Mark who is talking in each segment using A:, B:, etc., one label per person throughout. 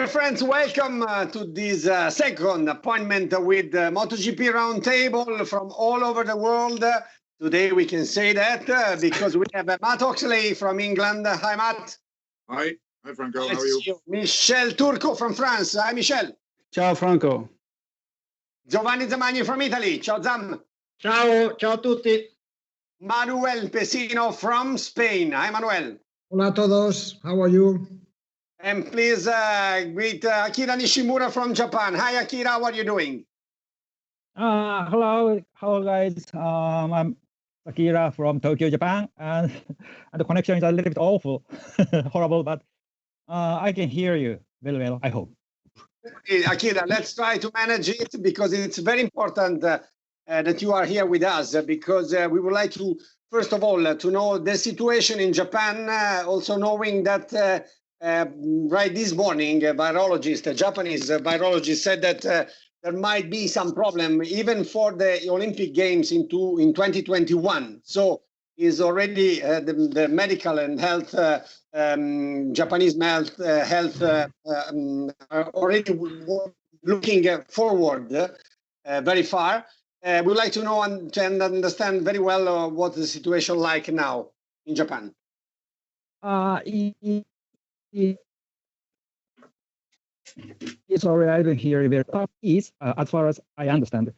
A: Dear friends, welcome to this second appointment with Motogp Roundtable from all over the world. Today we can say that because we have Matt Oxley from England. Hi, Matt.
B: Hi. Hi, Franco. How are you?
A: Michel Turco from France. Hi, Michel.
C: Ciao, Franco.
A: Giovanni Zamagni from Italy. Ciao, Zam.
D: Ciao, ciao a tutti.
A: Manuel Pecino from Spain. Hi, Manuel.
D: Hola a todos. How are you?
A: And please greet Akyra Nishimura from Japan. Hi, Akyra. How are you doing?
E: Hello, guys. I'm Akyra from Tokyo, Japan, and the connection is a little bit awful, horrible, but I can hear you very well, I hope.
A: Akyra, let's try to manage it because it's very important that you are here with us because we would like to, first of all, to know the situation in Japan, also knowing that right this morning, a Japanese virologist said that there might be some problem even for the Olympic Games in 2021. So is already the medical and health, Japanese health are already looking forward very far. We'd like to know and understand very well what the situation like now in Japan.
E: Sorry, I don't hear you very well. As far as I understand,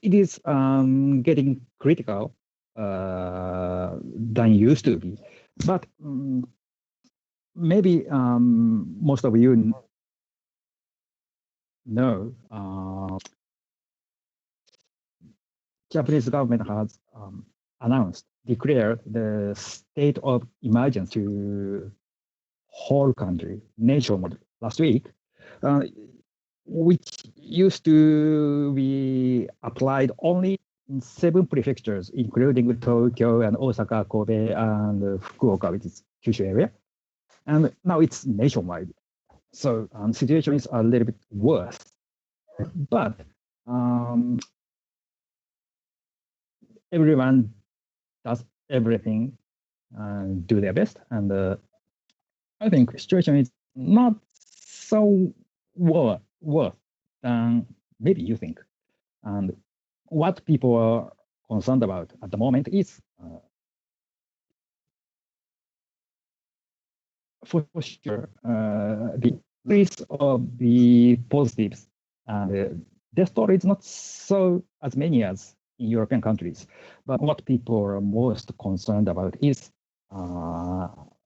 E: it is getting critical than used to be. But maybe most of you know Japanese government has declared the state of emergency to whole country, nationwide, last week, which used to be applied only in 7 prefectures, including Tokyo and Osaka, Kobe, and Fukuoka, which is Kyushu area. And now it's nationwide. So the situation is a little bit worse. But everyone does everything and do their best. And I think the situation is not so worse than maybe you think. And what people are concerned about at the moment is, for sure, the increase of the positives and death toll is not so as many as in European countries. But what people are most concerned about is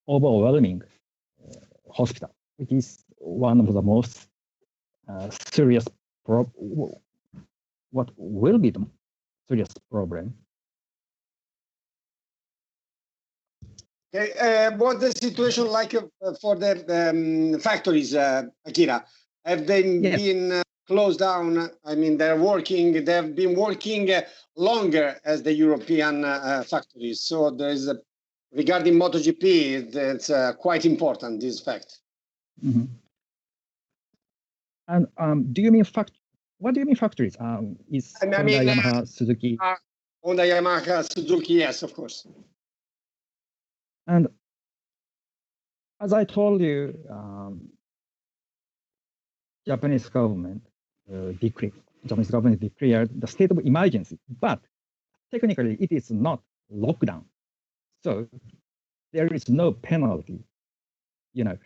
E: overwhelming hospital, which is one of the most serious what will be the serious problem.
A: Okay, what's the situation like for the factories, Akyra? Have they been closed down? I mean, they've been working longer as the European factories. So there is regarding MotoGP, that's quite important, this fact.
E: Mm-hmm. And do you mean what do you mean factories? Is Honda, Yamaha, Suzuki?
A: Honda, Yamaha, Suzuki, yes, of course.
E: And as I told you, Japanese government declared the state of emergency, but technically it is not lockdown. So there is no penalty. You know,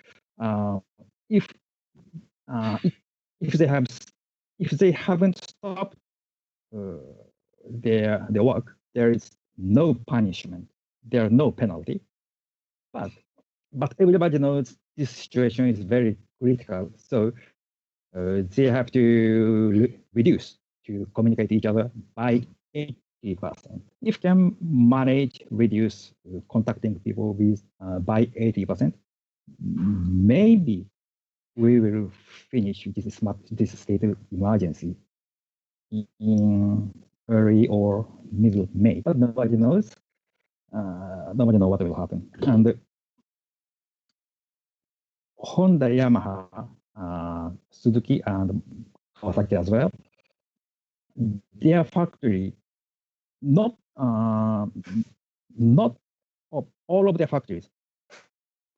E: if they haven't stopped their work, there is no punishment. There are no penalty. But everybody knows this situation is very critical. So they have to reduce to communicate each other by 80%. If can manage reduce contacting people with by 80%, maybe we will finish this state of emergency in early or middle May. But nobody knows. Nobody knows what will happen. And Honda, Yamaha, Suzuki, and Kawasaki as well, their factory, not all of their factories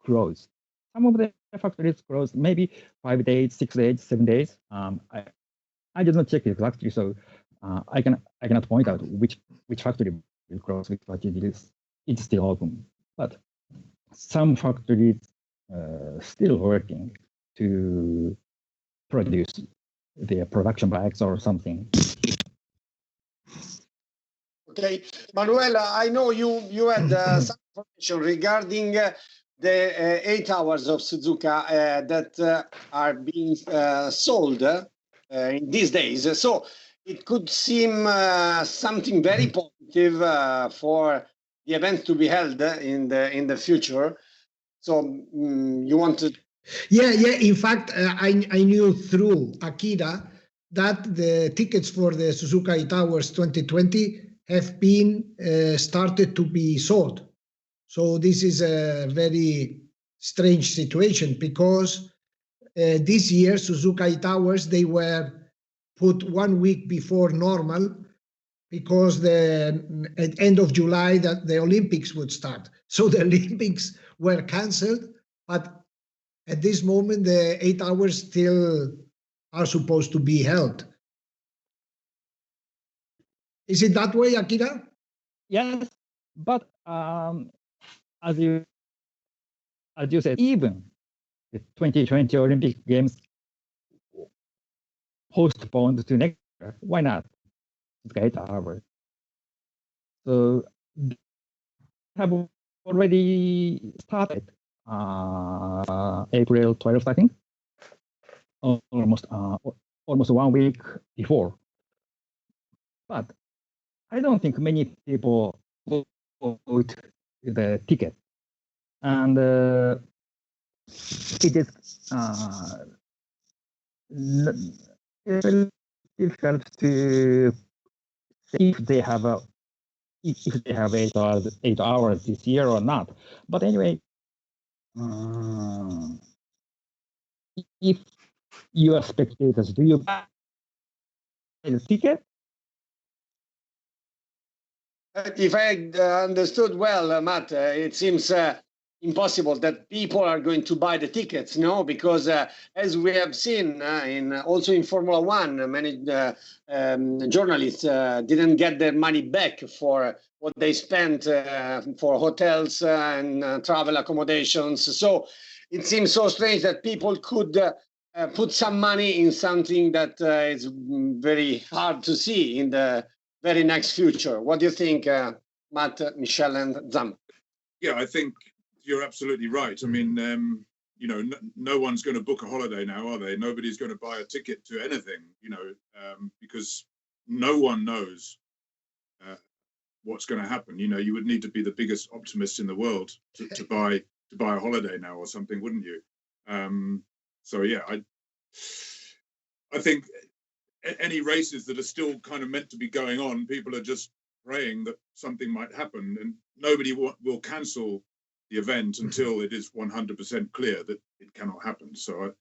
E: closed. some of the factories closed, maybe 5 days, 6 days, 7 days. I did not check exactly, so I cannot point out which factory will close, which factory is still open. But some factories still working to produce their production bikes or something.
A: Okay, Manuela, I know you had some information regarding the 8 hours of Suzuka that are being sold in these days. So it could seem something very positive for the event to be held in the future. So you want to?
D: Yeah. In fact, I knew through Akyra that the tickets for the Suzuka 8 Hours 2020 have been started to be sold. So this is a very strange situation because this year Suzuka 8 Hours, they were put 1 week before normal because at end of July that the Olympics would start. So the Olympics were cancelled, but at this moment the 8 hours still are supposed to be held. Is it that way, Akyra?
E: Yes, but as you said, even the 2020 Olympic Games postponed to next year, why not? It's 8 hours. So have already started April 12th, I think, almost 1 week before. But I don't think many people bought the ticket, and it is very difficult to see if they have 8 hours this year or not. But anyway, if you are spectators, do you buy the ticket?
A: If I understood well, Matt, it seems impossible that people are going to buy the tickets, no? Because as we have seen also in Formula One, many journalists didn't get their money back for what they spent for hotels and travel accommodations. So it seems so strange that people could put some money in something that is very hard to see in the very next future. What do you think, Matt, Michel, and Zam?
B: Yeah, I think you're absolutely right. I mean, no one's going to book a holiday now, are they? Nobody's going to buy a ticket to anything, because no one knows what's going to happen. You would need to be the biggest optimist in the world to buy a holiday now or something, wouldn't you? So yeah, I think any races that are still kind of meant to be going on, people are just praying that something might happen, and nobody will cancel the event until it is 100% clear that it cannot happen. So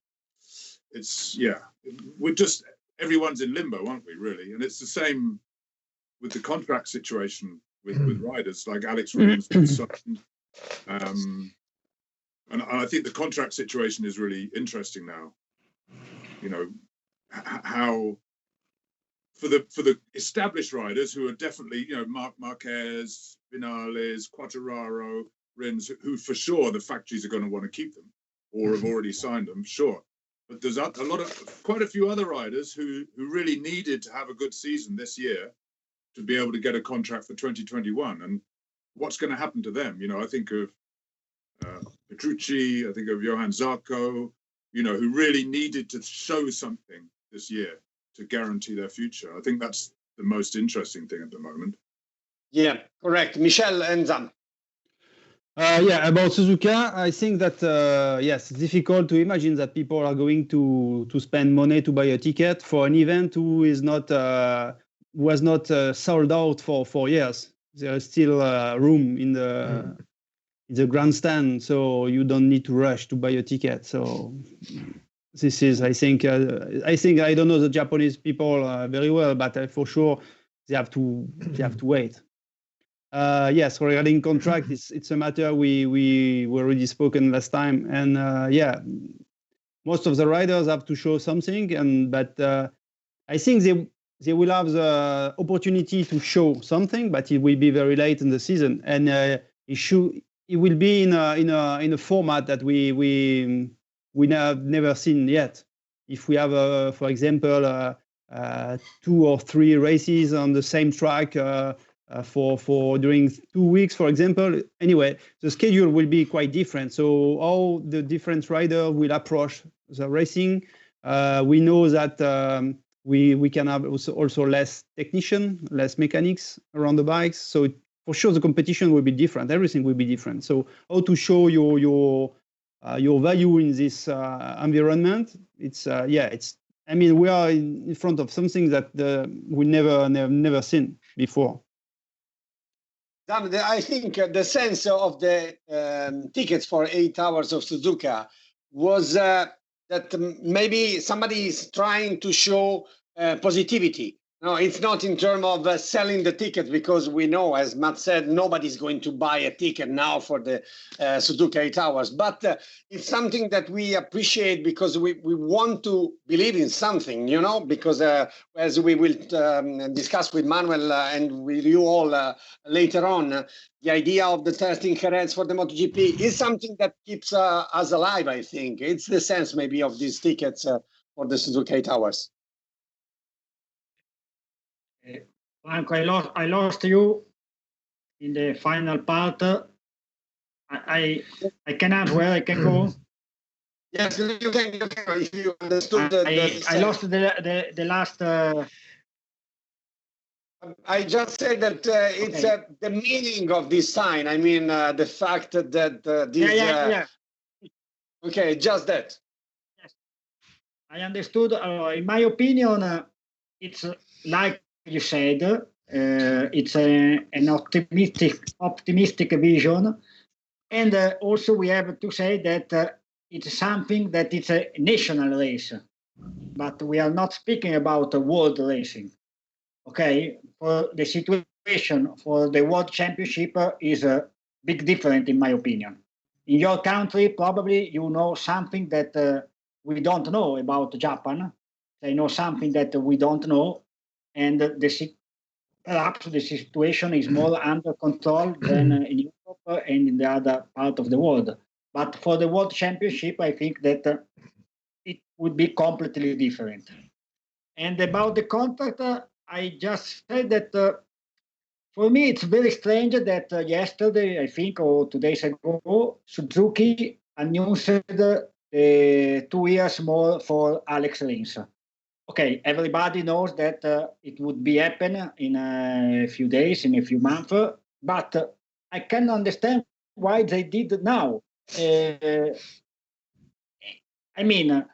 B: we're just, everyone's in limbo, aren't we, really? And it's the same with the contract situation with riders like Alex Rins. And I think the contract situation is really interesting now. How for the established riders who are definitely, Marquez, Vinales, Quartararo, Rins, who for sure the factories are going to want to keep them or have already signed them, sure. But there's quite a few other riders who really needed to have a good season this year to be able to get a contract for 2021. And what's going to happen to them? I think of Petrucci, I think of Johann Zarco, who really needed to show something this year to guarantee their future. I think that's the most interesting thing at the moment.
A: Yeah, correct. Michel and Zam.
C: About Suzuka, I think that yes, it's difficult to imagine that people are going to spend money to buy a ticket for an event who was not sold out for 4 years. There is still room in the grandstand, so you don't need to rush to buy a ticket. So this is, I think I don't know the Japanese people very well, but for sure they have to wait. Yes, regarding contract, it's a matter we already spoken last time, and yeah, most of the riders have to show something, but I think they will have the opportunity to show something, but it will be very late in the season, and it will be in a format that we have never seen yet. If we have, for example, 2 or 3 races on the same track for during 2 weeks, for example. Anyway, the schedule will be quite different. So how the different riders will approach the racing. We know that we can have also less technician, less mechanics around the bikes. So for sure the competition will be different. Everything will be different. So how to show your value in this environment? It's I mean, we are in front of something that we never seen before.
A: I think the sense of the tickets for 8 hours of Suzuka was that maybe somebody is trying to show positivity. No, it's not in terms of selling the ticket, because we know, as Matt said, nobody's going to buy a ticket now for the Suzuka 8 hours. But it's something that we appreciate because we want to believe in something, you know, because as we will discuss with Manuel and with you all later on, the idea of the testing Jerez for the MotoGP is something that keeps us alive, I think. It's the sense maybe of these tickets for the Suzuka 8 hours.
F: Franco, I lost you in the final part. I cannot where I can go.
A: Yes, you can if you understood
F: I lost the last.
A: I just said that it's the meaning of this sign. I mean, the fact that this.
F: Yeah.
A: Okay, just that.
F: Yes, I understood. In my opinion, it's like you said. It's an optimistic vision, and also we have to say that it's something that it's a national race, but we are not speaking about world racing. Okay, for the situation for the World Championship is a big different in my opinion. In your country, probably you know something that we don't know about Japan. They know something that we don't know, and perhaps the situation is more under control than in Europe and in the other part of the world. But for the World Championship, I think that it would be completely different. And about the contract, I just said that for me it's very strange that yesterday, I think, or 2 days ago, Suzuki announced 2 years more for Alex Rins. Okay, everybody knows that it would be happen in a few days, in a few months, but I can understand why they did now. I mean,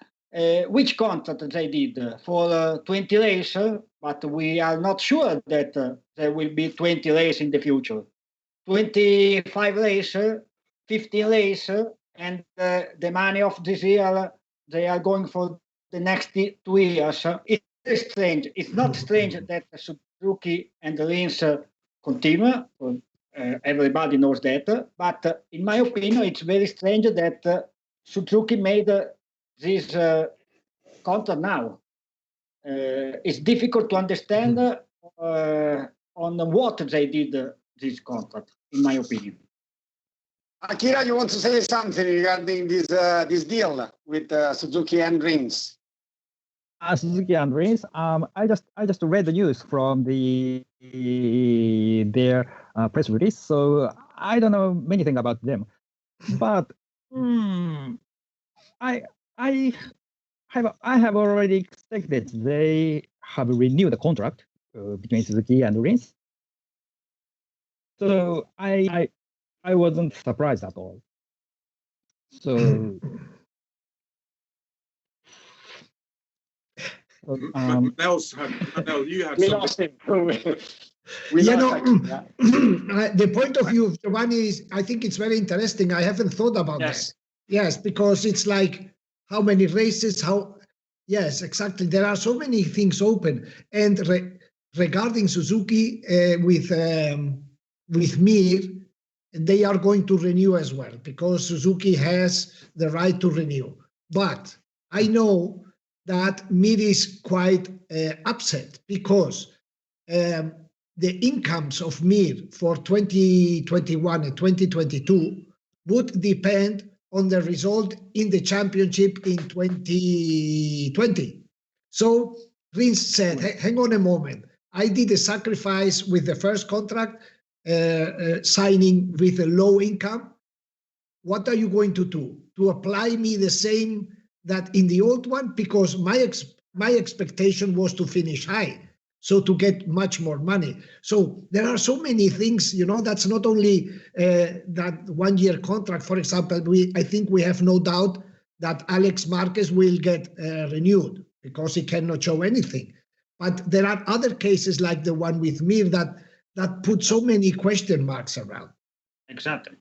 F: which contract they did for 20 races, but we are not sure that there will be 20 races in the future. 25 races, 15 races, and the money of this year, they are going for the next 2 years. It's strange. It's not strange that Suzuki and Rins continue. Everybody knows that. But in my opinion, it's very strange that Suzuki made this contract now. It's difficult to understand on what they did this contract, in my opinion.
A: Akyra, you want to say something regarding this deal with Suzuki and Rins?
E: Suzuki and Rins. I just read the news from their press release, so I don't know many things about them. But I have already expected they have renewed the contract between Suzuki and Rins. So I wasn't surprised at all. So.
B: Manuel, you have something.
D: The point of view of Giovanni is, I think it's very interesting. I haven't thought about that. Yes, because it's like how many races, yes, exactly. There are so many things open. And regarding Suzuki with with Mir, they are going to renew as well because Suzuki has the right to renew. But I know that Mir is quite upset because the incomes of Mir for 2021 and 2022 would depend on the result in the championship in 2020. So Rins said, hang on a moment. I did a sacrifice with the first contract, signing with a low income. What are you going to do? To apply me the same that in the old one? Because my expectation was to finish high, so to get much more money. So there are so many things, that's not only that 1 year contract. For example, I think we have no doubt that Alex Marquez will get renewed because he cannot show anything. But there are other cases like the one with Mir that put so many question marks around.
F: Exactly.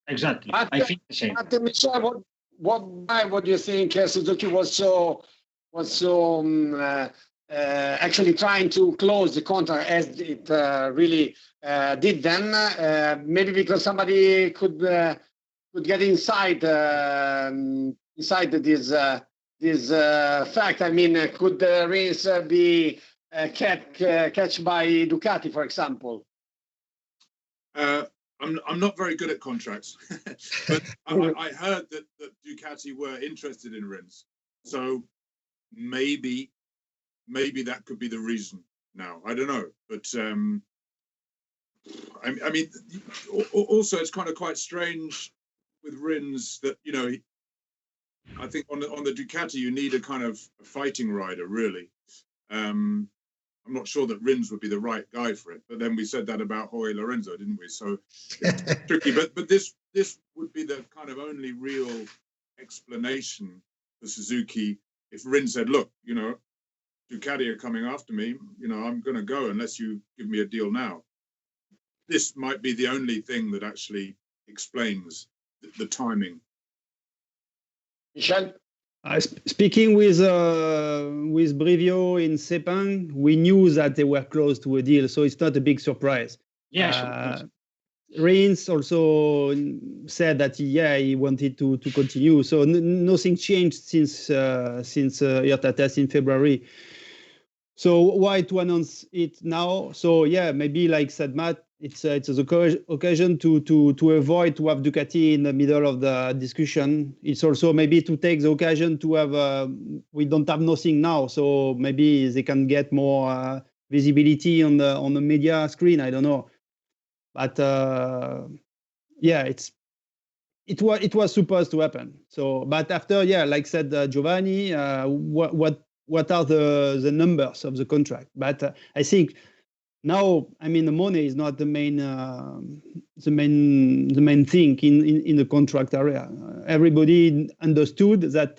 F: I think the same.
A: But Michel, what do you think Suzuki was so actually trying to close the contract as it really did then? Maybe because somebody could get inside this fact. I mean, could Rins be catch by Ducati, for example?
B: I'm not very good at contracts, but I heard that Ducati were interested in Rins, so maybe that could be the reason. Now I don't know, but I mean, also it's kind of quite strange with Rins that I think on the Ducati you need a kind of a fighting rider really. I'm not sure that Rins would be the right guy for it, but then we said that about Jorge Lorenzo, didn't we? So it's tricky. But this would be the kind of only real explanation for Suzuki if Rins said, "Look, Ducati are coming after me. I'm going to go unless you give me a deal now." This might be the only thing that actually explains the timing.
A: Michel?
C: Speaking with Brivio in Sepang, we knew that they were close to a deal, so it's not a big surprise.
F: Yes.
C: Rins also said that he wanted to continue, so nothing changed since IRTA test in February. So why to announce it now? So maybe like said Matt, it's an occasion to avoid to have Ducati in the middle of the discussion. It's also maybe to take the occasion to have we don't have nothing now, so maybe they can get more visibility on the media screen. I don't know, but it was supposed to happen. So, but after like said Giovanni, what are the numbers of the contract? But I think. Now, I mean, the money is not the main thing in the contract area. Everybody understood that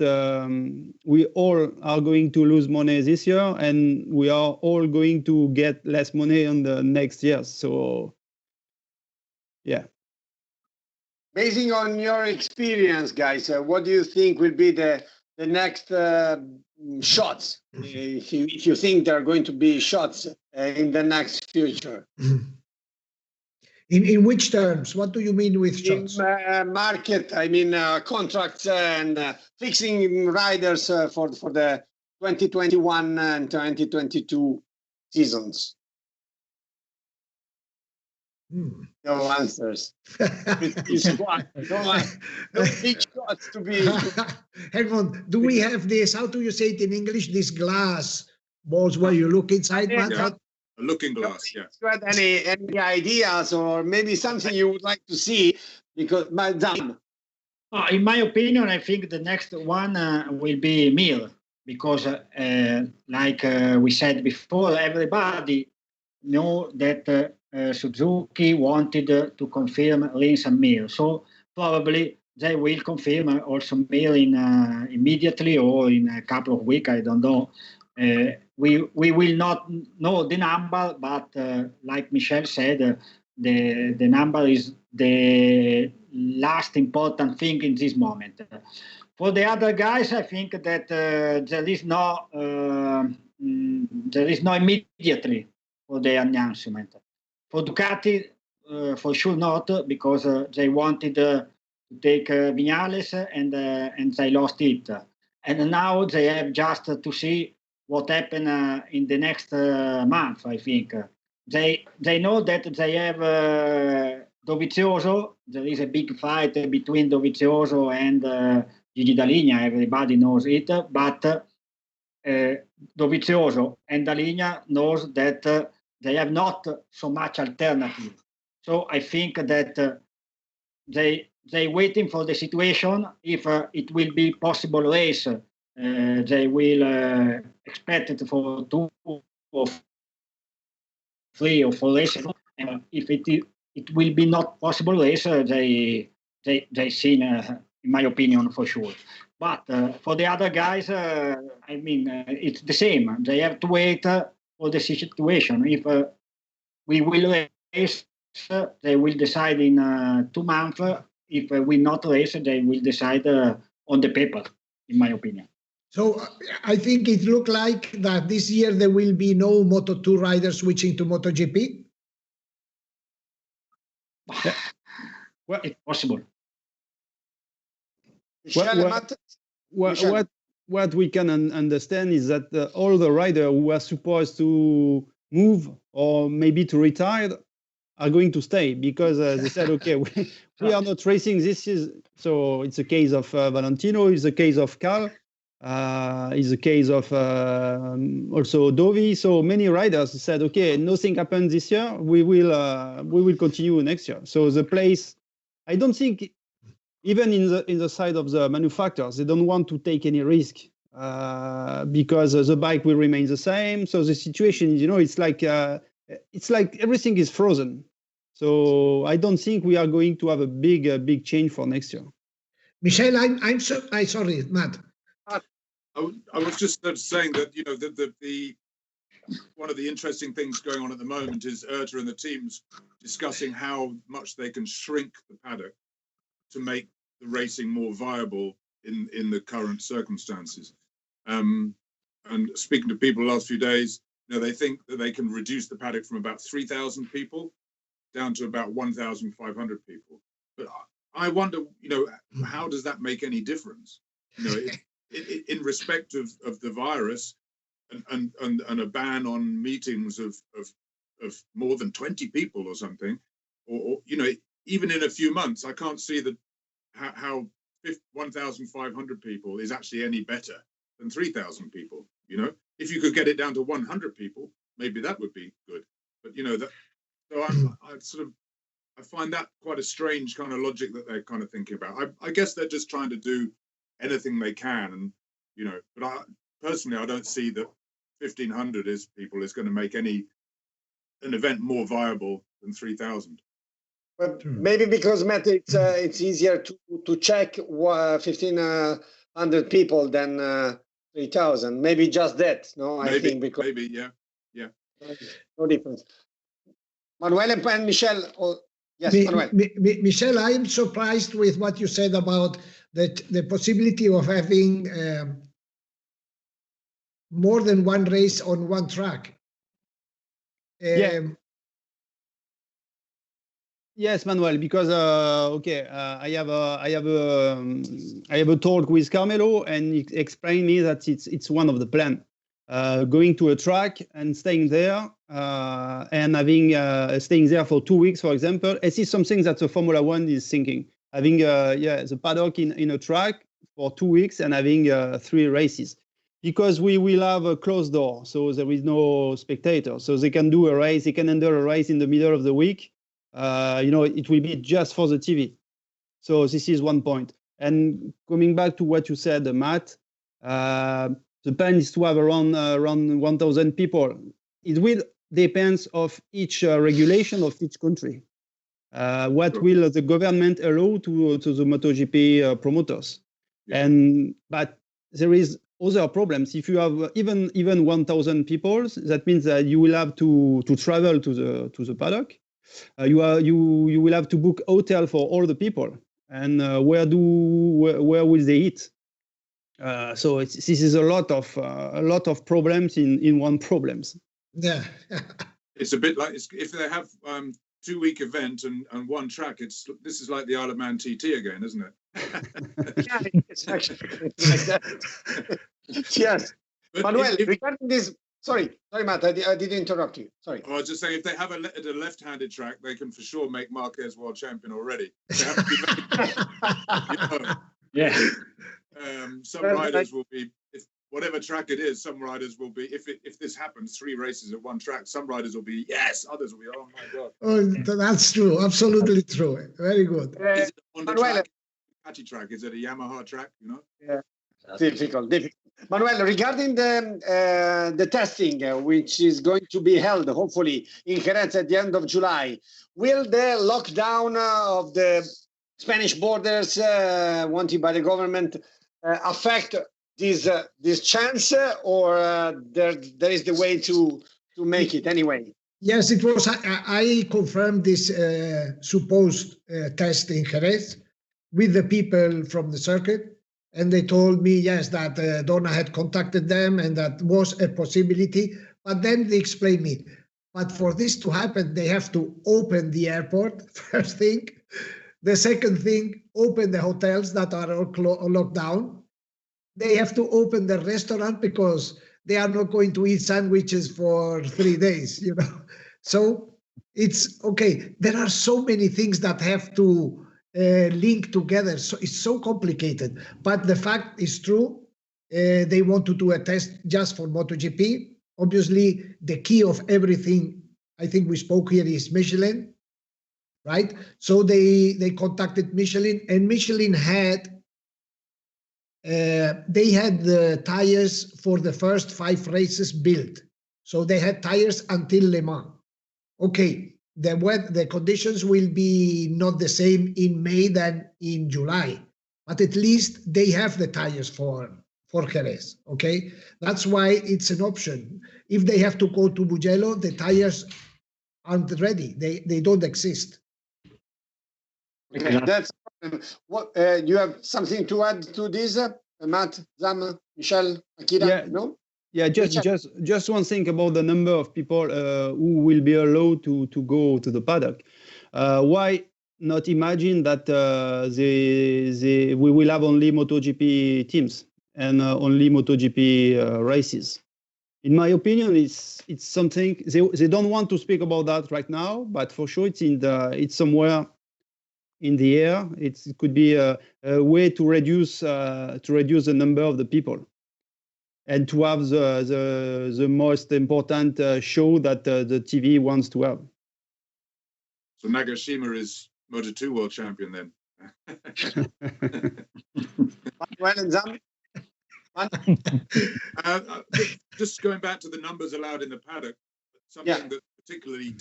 C: we all are going to lose money this year, and we are all going to get less money on the next years. So,
A: Basing on your experience, guys, what do you think will be the next shots? If you think there are going to be shots in the next future.
D: In which terms? What do you mean with shots?
A: In market, I mean contracts and fixing riders for the 2021 and 2022 seasons. No answers. No big shots to be.
D: Hang on. Do we have this? How do you say it in English? This glass balls where you look inside, Matt?
B: Yeah. A looking glass. Yeah.
A: Got any ideas or maybe something you would like to see? Because
F: in my opinion, I think the next one will be Mir, because like we said before, everybody know that Suzuki wanted to confirm Rins and Mir, so probably they will confirm also Mir immediately or in a couple of weeks. I don't know. We will not know the number, but like Michel said, the number is the last important thing in this moment. For the other guys, I think that there is no immediately for the announcement. For Ducati, for sure not, because they wanted to take Viñales and they lost it. And now they have just to see what happened in the next month, I think. They know that they have Dovizioso. There is a big fight between Dovizioso and Gigi Dall'Igna. Everybody knows it, but Dovizioso and Dall'Igna knows that they have not so much alternative. So I think that they waiting for the situation. If it will be possible race, they will expect it for 2 or 3 or 4 races. And if it will be not possible race, they seen, in my opinion, for sure. But for the other guys, I mean, it's the same. They have to wait for the situation. If we will race, they will decide in 2 months. If we not race, they will decide on the paper, in my opinion.
D: So I think it looked like that this year there will be no Moto2 riders switching to MotoGP.
F: Well, it's possible.
C: What we can understand is that all the riders who are supposed to move or maybe to retire are going to stay, because they said, okay, we are not racing this is. So it's a case of Valentino, it's a case of Cal, it's a case of also Dovi. So many riders said, okay, nothing happened this year, we will continue next year. So the place, I don't think, even in the side of the manufacturers, they don't want to take any risk because the bike will remain the same. So the situation, it's like everything is frozen. So I don't think we are going to have a big change for next year.
D: Michel, I'm sorry, Matt.
B: I was just saying that the one of the interesting things going on at the moment is IRTA and the teams discussing how much they can shrink the paddock to make the racing more viable in the current circumstances. And speaking to people the last few days, they think that they can reduce the paddock from about 3,000 people down to about 1,500 people. But I wonder, how does that make any difference? In respect of the virus and a ban on meetings of more than 20 people or something, or even in a few months, I can't see that how 1,500 people is actually any better than 3,000 people. If you could get it down to 100 people, maybe that would be good. But so I find that quite a strange kind of logic that they're kind of thinking about. I guess they're just trying to do anything they can, and but personally I don't see that 1,500 people is going to make an event more viable than 3,000.
A: But maybe because, Matt, it's easier to check 1,500 people than 3,000. Maybe just that. No, I think because
B: maybe yeah.
A: No difference. Manuel and Michel. Yes, Manuel.
D: Michel, I am surprised with what you said about the possibility of having more than one race on one track.
C: Yes, Manuel, because I have a talk with Carmelo, and he explained me that it's one of the plan, going to a track and staying there, and having staying there for 2 weeks, for example. This is something that the Formula One is thinking, having the paddock in a track for 2 weeks and having 3 races, because we will have a closed door, so there is no spectators, so they can do a race, they can handle a race in the middle of the week. It will be just for the TV. So this is one point. And coming back to what you said, Matt, the plan is to have around 1,000 people. It will depend of each regulation of each country. What will the government allow to the MotoGP promoters? Yeah. But there is other problems. If you have even 1,000 people, that means that you will have to travel to the paddock. You will have to book hotel for all the people, and where will they eat? So this is a lot of problems in one problems.
D: Yeah,
B: it's a bit like if they have 2-week event and one track. This is like the Isle of Man TT again, isn't it?
A: Yeah, it's actually like that. Yes.
B: But
A: Manuel, regarding this, sorry, Matt, I didn't interrupt you. Sorry.
B: I was just saying, if they have a left-handed track, they can for sure make Marquez world champion already. They have to be
F: Yeah.
B: some riders will be, whatever track it is, some riders will be, if this happens, 3 races at one track, some riders will be, yes, others will be, oh my God.
D: Oh, that's true. Absolutely true. Very good.
B: Is it on the
A: Manuel,
B: track? Track? Is it a Yamaha track? You know?
A: Yeah. Difficult. Manuel, regarding the testing, which is going to be held, hopefully, in Jerez at the end of July, will the lockdown of the Spanish borders wanted by the government affect this chance, or there is the way to make it anyway?
D: Yes, it was. I confirmed this supposed test in Jerez with the people from the circuit, and they told me, yes, that Dorna had contacted them and that was a possibility. But then they explained me, but for this to happen, they have to open the airport, first thing. The second thing, open the hotels that are all locked down. They have to open the restaurant because they are not going to eat sandwiches for 3 days, you know. So it's okay. There are so many things that have to link together. So it's so complicated. But the fact is true. They want to do a test just for MotoGP. Obviously, the key of everything, I think we spoke here, is Michelin, right? So they contacted Michelin, and Michelin had they had the tires for the first 5 races built. So they had tires until Le Mans. Okay, the conditions will be not the same in May than in July, but at least they have the tires for Jerez, okay? That's why it's an option. If they have to go to Mugello, the tires aren't ready. They don't exist.
A: Okay, that's what you have something to add to this, Matt, Zam, Michel, Akyra?
C: Yeah.
A: No?
C: Yeah, just one thing about the number of people who will be allowed to go to the paddock. Why not imagine that we will have only MotoGP teams and only MotoGP races? In my opinion, it's something they don't want to speak about that right now, but for sure it's somewhere in the air. It could be a way to reduce the number of the people, and to have the most important show that the TV wants to have.
B: So Nagashima is Moto2 world champion then.
A: Well, and Zam?
B: Just going back to the numbers allowed in the paddock, something that's particularly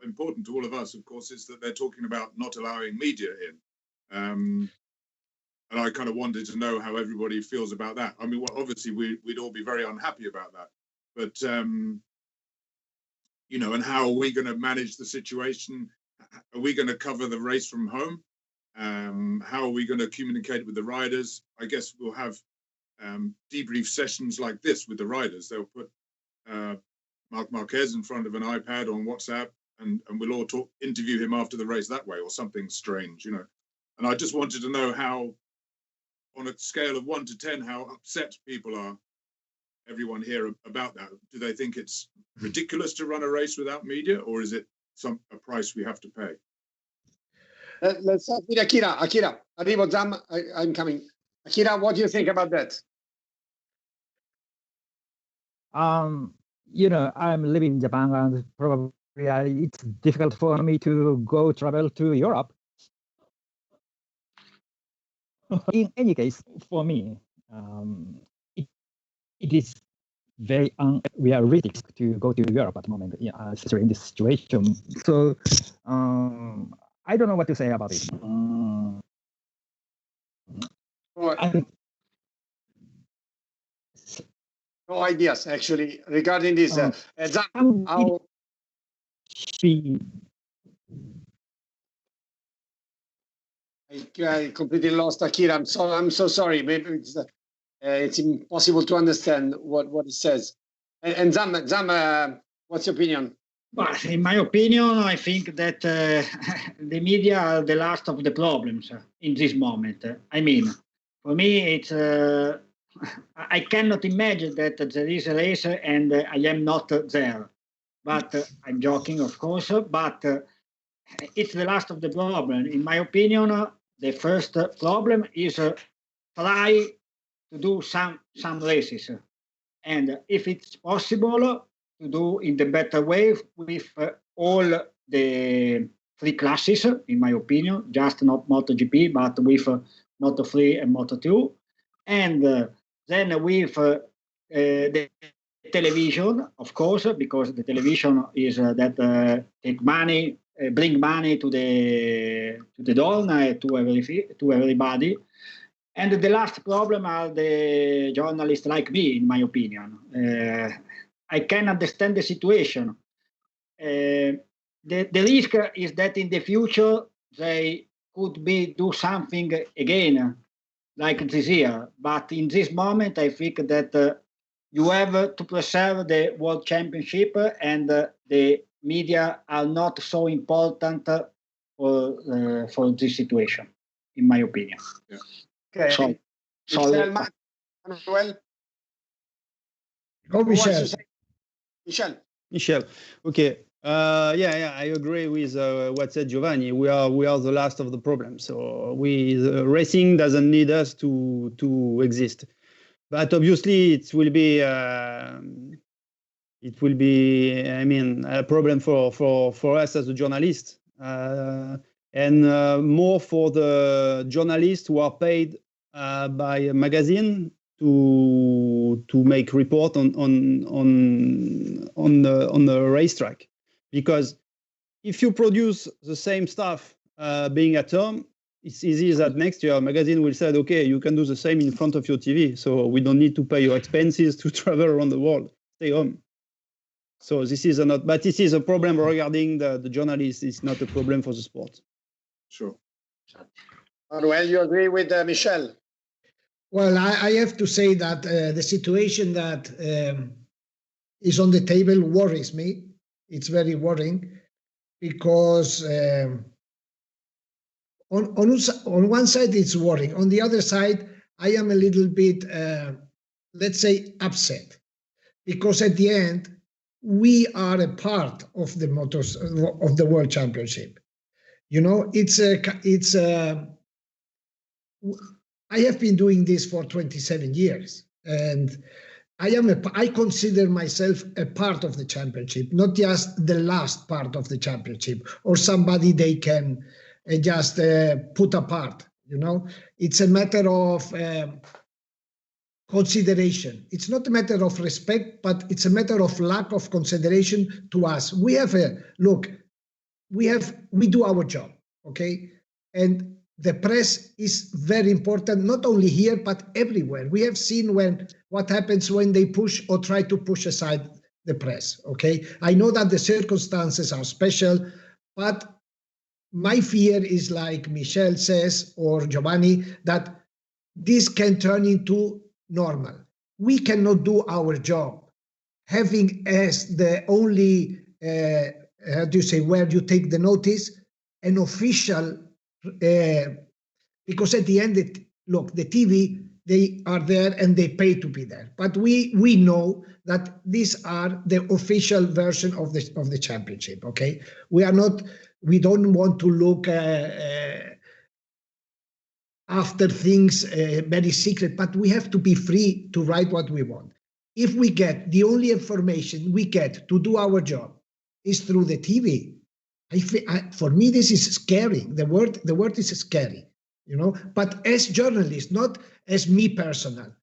B: important to all of us, of course, is that they're talking about not allowing media in. And I kind of wanted to know how everybody feels about that. I mean, well, obviously, we'd all be very unhappy about that. But, you know, and how are we going to manage the situation? Are we going to cover the race from home? How are we going to communicate with the riders? I guess we'll have debrief sessions like this with the riders. They'll put Marc Marquez in front of an iPad on WhatsApp, and we'll all interview him after the race that way, or something strange, you know. And I just wanted to know how, on a scale of 1 to 10, how upset people are, everyone here, about that. Do they think it's ridiculous to run a race without media, or is it a price we have to pay?
A: Let's start with Akyra. Akyra, arrivo, Zam, I'm coming. Akyra, what do you think about that?
E: You know, I'm living in Japan, and probably it's difficult for me to go travel to Europe. In any case, for me, it is very unrealistic to go to Europe at the moment, especially in this situation. So I don't know what to say about it.
A: No ideas, actually, regarding this. Zam, how... I completely lost Akyra. I'm so sorry. Maybe it's impossible to understand what it says. And Zam, what's your opinion?
F: But in my opinion, I think that the media are the last of the problems in this moment. I mean, for me, it's I cannot imagine that there is a race and I am not there. But I'm joking, of course. But it's the last of the problem. In my opinion, the first problem is try to do some races, and if it's possible, to do in the better way with all the three classes, in my opinion, just not MotoGP, but with Moto3 and Moto2, and then with the television, of course, because the television is that take money, bring money to the dawn, to everybody. And the last problem are the journalists like me, in my opinion. I can understand the situation. The risk is that in the future they could do something again, like this year. But in this moment, I think that you have to preserve the World Championship, and the media are not so important for this situation, in my opinion.
B: Yeah.
A: Okay. Manuel?
D: Go, Michel.
A: Michel.
C: Okay. Yeah, I agree with what said Giovanni. We are the last of the problem. So racing doesn't need us to exist. But obviously, it will be. I mean, a problem for us as a journalist, and more for the journalists who are paid by a magazine to make report on the racetrack. Because if you produce the same stuff being at home, it's easy that next year a magazine will say, okay, you can do the same in front of your TV, so we don't need to pay your expenses to travel around the world. Stay home. So this is but this is a problem regarding the journalists. It's not a problem for the sport.
B: Sure.
A: Manuel, you agree with Michel?
D: Well, I have to say that the situation that is on the table worries me. It's very worrying because on one side it's worrying. On the other side, I am a little bit, let's say, upset, because at the end we are a part of the of the World Championship. You know, I have been doing this for 27 years, and I consider myself a part of the championship, not just the last part of the championship or somebody they can just put apart. You know, it's a matter of consideration. It's not a matter of respect, but it's a matter of lack of consideration to us. We have we do our job, okay? And the press is very important, not only here, but everywhere. We have seen what happens when they push or try to push aside the press, okay? I know that the circumstances are special, but my fear is, like Michel says, or Giovanni, that this can turn into normal. We cannot do our job having as the only, how do you say, where you take the notice, an official, because at the end, look, the TV, they are there and they pay to be there. But we know that these are the official version of the championship, okay? We don't want to look after things very secret, but we have to be free to write what we want. If we get the only information we get to do our job is through the TV, for me this is scary. The word is scary, you know. But as journalists, not as me personal.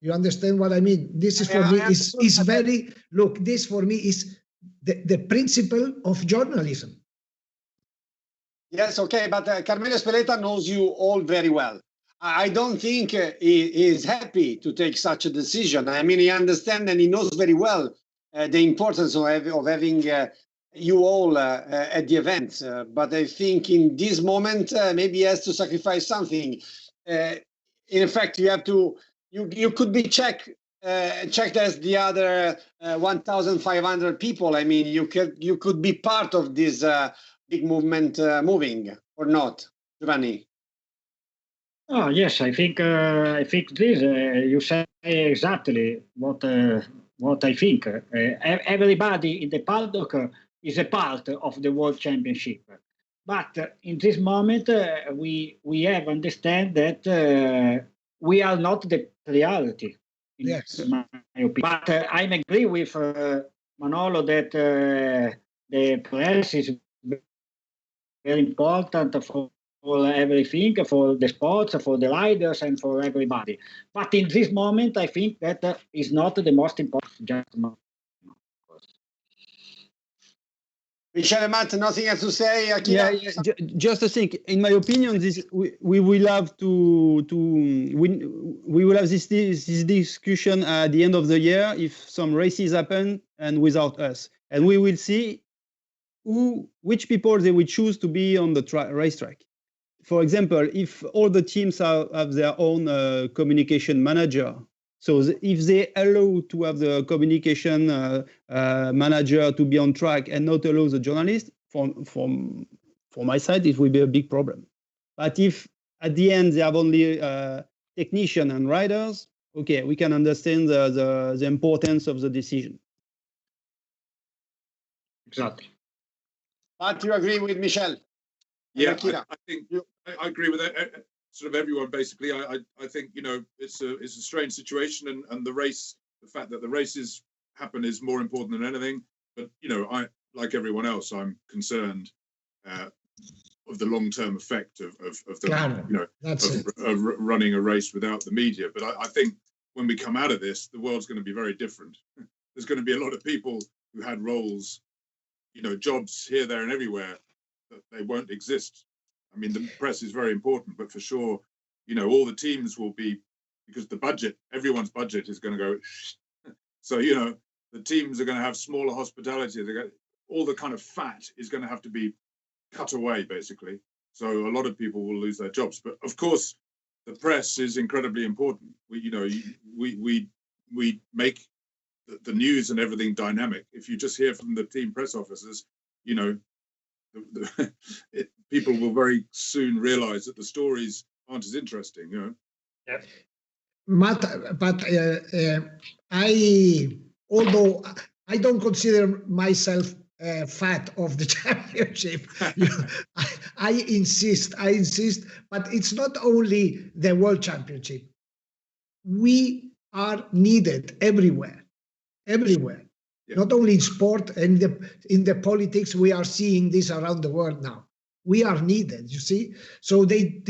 D: You understand what I mean? This is for me is very, look. This for me is the principle of journalism.
A: Yes, okay, but Carmelo Speleta knows you all very well. I don't think he is happy to take such a decision. I mean, he understands and he knows very well the importance of having you all at the event. But I think in this moment, maybe he has to sacrifice something. In fact, you have to. You could be checked checked as the other 1,500 people. I mean, you could be part of this big movement moving or not, Giovanni?
F: Oh yes, I think this you say exactly what I think. Everybody in the paddock is a part of the World Championship, but in this moment we have understand that we are not the reality.
D: Yes.
F: In my opinion. But I agree with Manolo that the press is very important for everything, for the sports, for the riders, and for everybody. But in this moment, I think that is not the most important. Just
A: Michel and Matt, nothing else to say? Akyra?
C: Yeah, just a thing. In my opinion, we will have we will have this discussion at the end of the year if some races happen and without us, and we will see which people they will choose to be on the racetrack. For example, if all the teams have their own communication manager, so if they allow to have the communication manager to be on track and not allow the journalist, from my side, it will be a big problem. But if at the end they have only technicians and riders, okay, we can understand the importance of the decision.
F: exactly.
A: But you agree with Michel?
B: Yeah,
A: Akyra?
B: I think I agree with sort of everyone. Basically, I think it's a strange situation, and the fact that the races happen is more important than anything. But I, like everyone else, I'm concerned of the long-term effect of running a race without the media. But I think when we come out of this, the world's going to be very different. There's going to be a lot of people who had roles, jobs here, there, and everywhere, that they won't exist. I mean, the press is very important, but for sure, all the teams will be, because everyone's budget is going to go. So, the teams are going to have smaller hospitality. All the kind of fat is going to have to be cut away, basically. So a lot of people will lose their jobs. But of course, the press is incredibly important. We make the news and everything dynamic. If you just hear from the team press officers, people will very soon realize that the stories aren't as interesting.
F: Yeah.
D: Matt, but although I don't consider myself fat of the championship, I insist, but it's not only the World Championship. We are needed everywhere. Yeah. Not only in sport and in the politics, we are seeing this around the world now. We are needed, you see. So they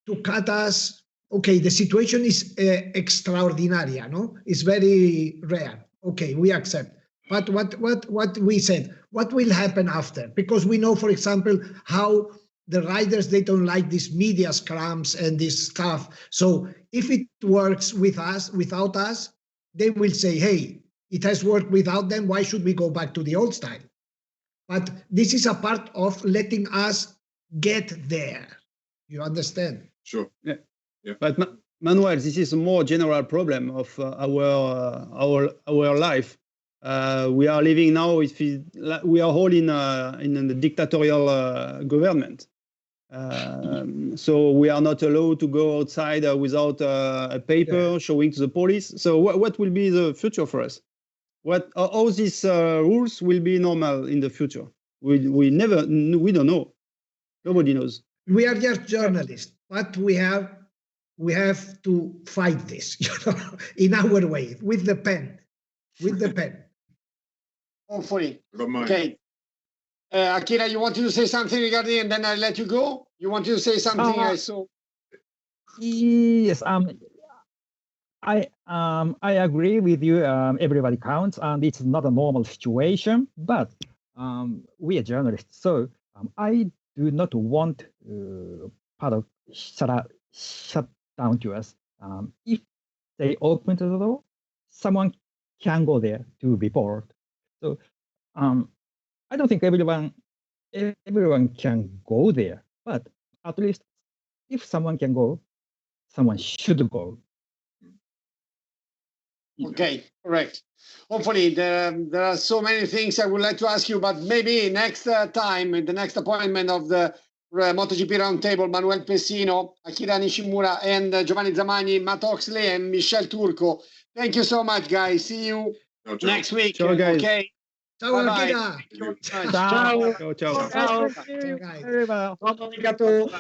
D: to cut us. Okay, the situation is extraordinary, no? It's very rare. Okay, we accept. But what we said, what will happen after? Because we know, for example, how the riders, they don't like these media scrums and this stuff. So if it works without us, they will say, hey, it has worked without them. Why should we go back to the old style? But this is a part of letting us get there. You understand?
B: Sure.
C: Yeah. Yeah. But Manuel, this is a more general problem of our life. We are living now. We are all in a dictatorial government. So we are not allowed to go outside without a paper showing to the police. So what will be the future for us? How these rules will be normal in the future? We don't know. Nobody knows.
D: We are just journalists, but we have to fight this, in our way, with the pen.
A: Hopefully. Okay. Akyra, you wanted to say something regarding, and then I'll let you go? You wanted to say something? I saw.
E: Yes. I agree with you. Everybody counts, and it's not a normal situation. But we are journalists, so I do not want paddock shut down to us. If they open the door, someone can go there to report. So I don't think everyone can go there, but at least if someone can go, someone should go.
A: Okay, correct. Hopefully, there are so many things I would like to ask you, but maybe next time, the next appointment of the MotoGP Roundtable, Manuel Pecino, Akyra Nishimura, and Giovanni Zamagni, Matt Oxley, and Michel Turco. Thank you so much, guys. See you next week.
C: Ciao, guys.
A: Okay.
D: Ciao,
A: Bye-bye.
D: Akyra.
A: Thank you very much.
C: Ciao. Ciao.
F: Ciao.
D: Ciao, guys.
F: Obrigado.